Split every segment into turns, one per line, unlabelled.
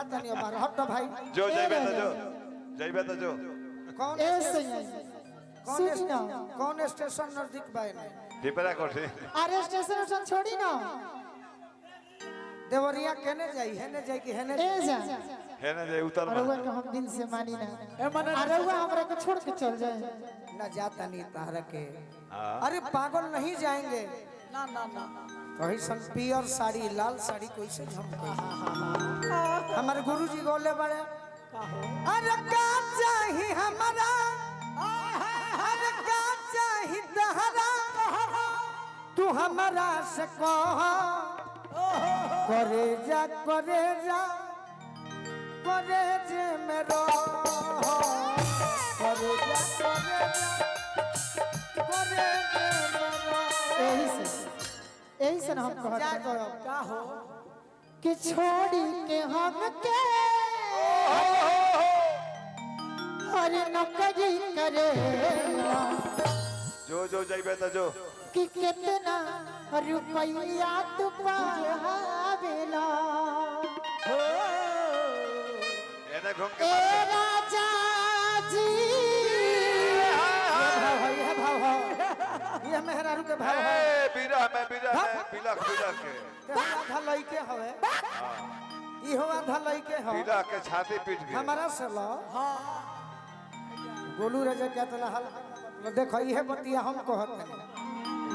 जाता नहीं बार हट भाई
जो जाइबे तो जो
कौन
ऐसे
कौन स्टेशन नजदीक बाय नहीं
पिपरा कोठी
अरे स्टेशन छोड़ी ना
देवरिया केने जाई हेने जाई कि हेने
ए जा
है ना जे उतर
अरुआ के हम दिन से मानी ना अरुआ हमरा को छोड़ के चल जाए
ना जाता नहीं तारा के अरे पागल नहीं जाएंगे
ना ना ना
कहीं सन पियर साड़ी लाल साड़ी कोई से झमके हमारे गुरुजी गोले बड़े अरे का चाही हमारा अरे का चाही तहरा तू हमारा से कह करे जा करे जे मेरो करे जा करे जे मेरो
यही से हम
जा
कहते
करो
का हो
कि छोड़ी के हम के हर नौकरी करे
जो जाइबे तो जो
कि कितना रुपया तू पावेला
एने घूम के
ए राजा जी
ये भाव है ये मेहरारू के भाव है
ए बीरा में बिलख के
ते आधा लइके हवे इहो आधा लइके ह
बिलख के छाती पीट गई
हमारा से लो
हां
गोलू राजा क्या तना हल देखो ये बतिया हम कहत हैं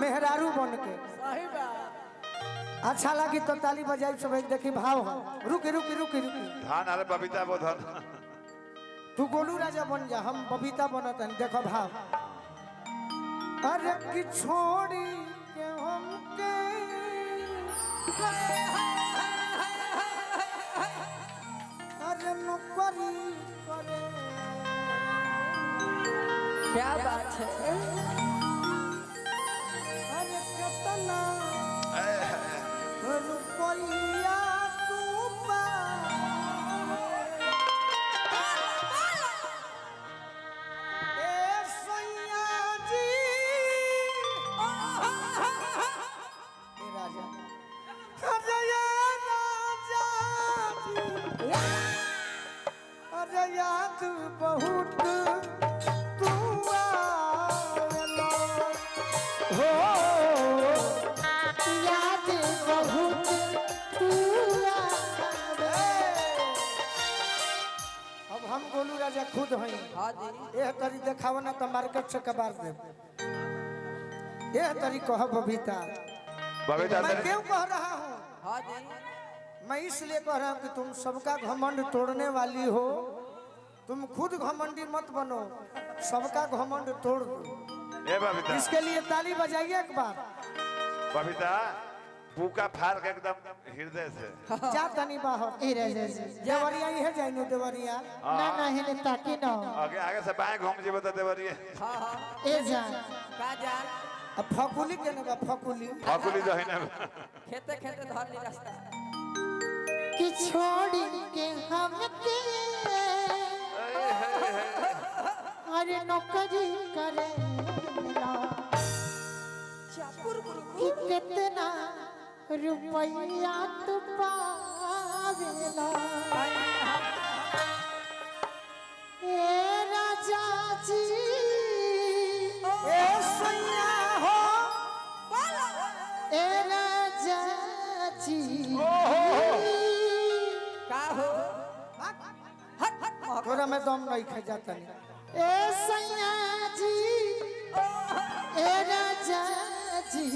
मेहरारू बन के
सही बात
अच्छा लगी तो ताली बजाई सब एक देखी भाव है रुकी
धान अरे बबीता वो धान
तू गोलू राजा बन जा हम बबीता बनत हैं देखो भाव अरे कि छोड़ी के हमके अरे नौकरी करे
क्या बात है
अरे कितना रुपया तू ए सैया जी ए राजा अरे या राजा जी अरे याद बहुत तू आवेला हो
याद बहुत तू आवे।
अब हम गोलू राजा खुद हैं
हां जी
यह तरी देखाव ना तो मार्केट से कबार दे यह तरी कह बबीता
बबीता
मैं क्यों कह रहा हूँ
हां जी
मैं इसलिए कह रहा हूँ कि तुम सबका घमंड तोड़ने वाली हो तुम खुद घमंडी मत बनो सबका घमंड तोड़ दो
ए बबीता
इसके लिए ताली बजाइए एक बार
बबीता पूका फाड़ के एकदम हृदय से
जा तनी बाहर
ए राजा जी
देवरिया ही है जाइनो देवरिया
ना ना हेले ताकी ना
आगे से बाएं घूम जीबो तो देवरिए
हां हां
ए जान
का जान
अब फकुली के ना फकुली
फकुली जो है ना
खेते खेते धर ली रास्ता
कि छोड़ी के हम के अरे नौकरी करे
चापुर
कि कितना रुपया तू पावेला ए राजा जी
ए सैया हो
ए राजा जी
का हो हट हट
तोरा में दम नहीं खा जाता नहीं
ए सैया जी ए राजा जी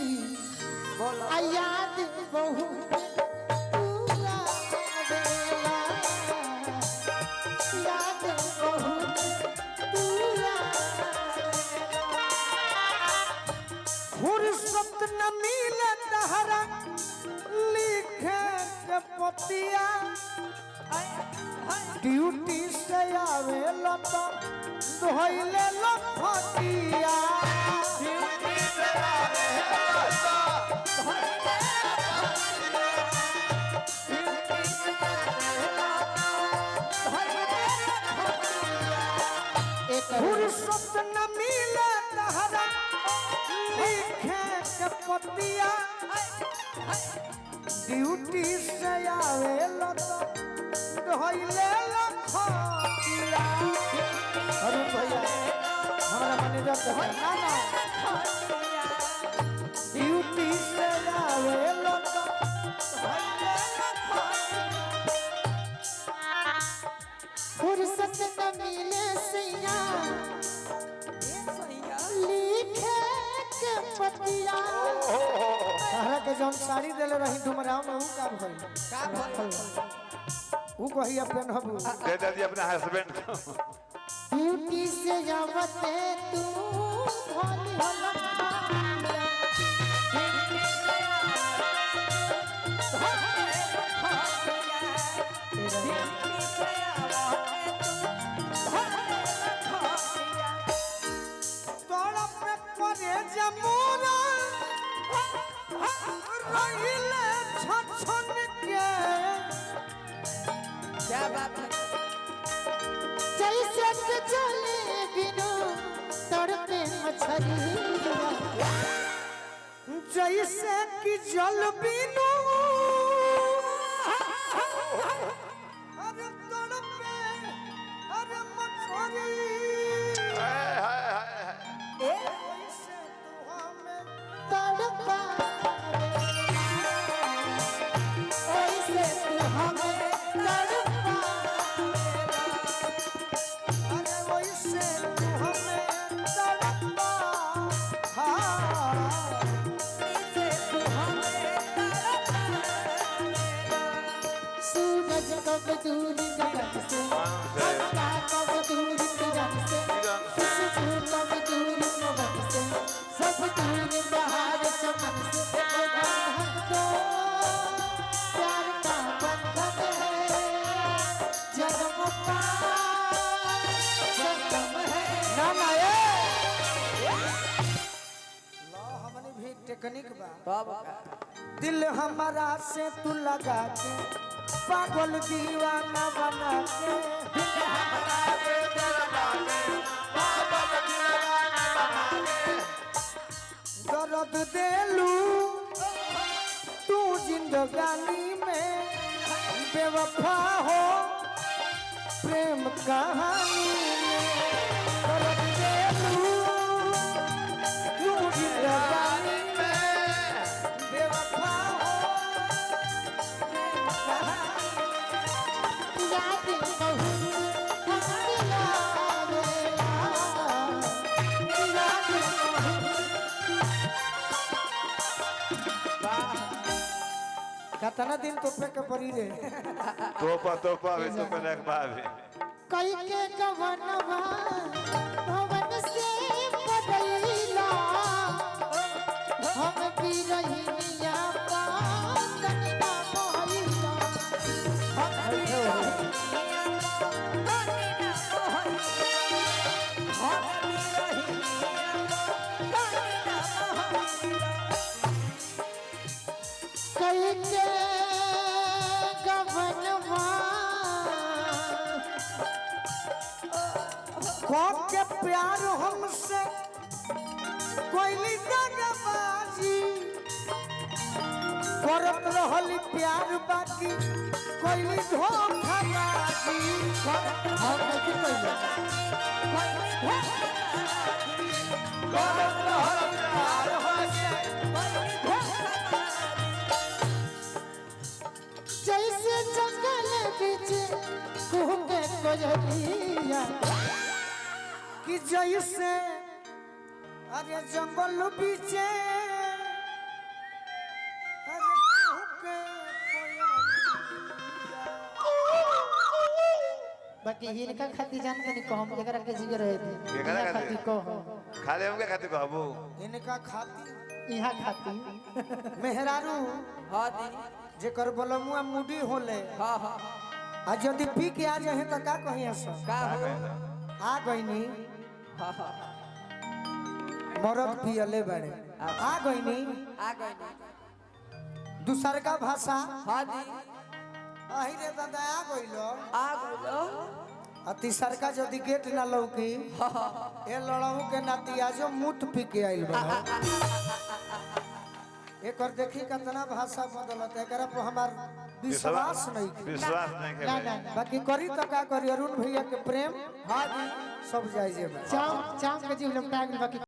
बोला
आ याद बहुत तू आवेला याद बहुत तू
फुर्सत न मिले तहरा लिखे के पतिया ड्यूटी से आवे लता धोइले लफटिया फुर्सत न मिले तहरा लिखे के पतिया ड्यूटी से आवे लता ढोइले लखतिया अरुण भैया हमारा मैनेजर के ना ना ड्यूटी से आवे लोग ढोइले
फुर्सत न मिले सैया
सैया
लिखे के पतिया
तारा के जौन साड़ी देले रही डुमराव में ऊ का भइल
का भइल
ऊ कही अपन हबू
दे दी अपने हस्बैंड को
ड्यूटी से जावते तू भोली होला
तोड़ा पे करे जमुना रहिले छछन के
क्या बात है
जैसे के चले बिनु तड़पे मछरिया
जैसे कि जल बिनु अरे तड़पे अरे मछरी वैसे तू हमें
तड़पा ऐसे तू हमें तड़पा
अरे वैसे तू हमें तड़पा हाँ
सूरज कब दूर गगन से चंदा कब दूर किरण से खुशबू कब दूर पवन से सब दूर बहार चमन से तो प्यार का बंधन है जन्म का संगम है
ना ना ए लो हमने भी टेक्निक बा
तब
दिल हमारा से तू लगा के पागल दीवाना बना के दर्द देलू तू जिंदगानी में बेवफा हो प्रेम कहानी में दर्द देलू तू जिंदगानी में बेवफा हो
याद बहुत हंसला वेला याद
कतना दिन तो पे के परी रे
तोपा अभी तो पहले एक बार भी
कई के गवनवा भवन से बदलिला हम भी रहिया पातनिया मोहिला
हम भी रही
कई के गवनवा
कौन के प्यार हमसे कोई दगाबाजी करत रहल प्यार बाकी कोई धोखाबाजी
हम नहीं कइला
करत रहल प्यार हमसे
जैसे जंगल बीच कुहके कोयलिया
कि जैसे अरे जंगल बीचे अरे कुहके कोयलिया।
बाकी हिनका खाती जान के नहीं कहम एकरा के जिगर रहे थे
केकरा
इहाँ
खातिर?
खाती कहो
खाली हमके खातिर कहबू
इनका खाती
इहाँ खाती
मेहरारू
हाँ दी
जेकर बलमुआ मुडी होले
हाँ हाँ
आ यदि पी के आ जाए तो का कही सब
का हो
आ गईनी
हाँ हाँ
मरद पियले बड़े आ गईनी
आ गए
दूसर का भाषा
हाँ दी
आही रे दादा आ गइलो
आ गए
आ तीसर का यदि गेट ना लौकी ए लड़ाऊ के नाती आजो मुठ पी के आइल बा एक और देखी कितना भाषा बदलत है एकरा पर हमार विश्वास नहीं
विश्वास नहीं
ना
के
ना
भाई
ना
बाकी करी तो का करी अरुण भैया के प्रेम हाँ सब जायजे बा
चाम चाम के जीव लपटा के बाकी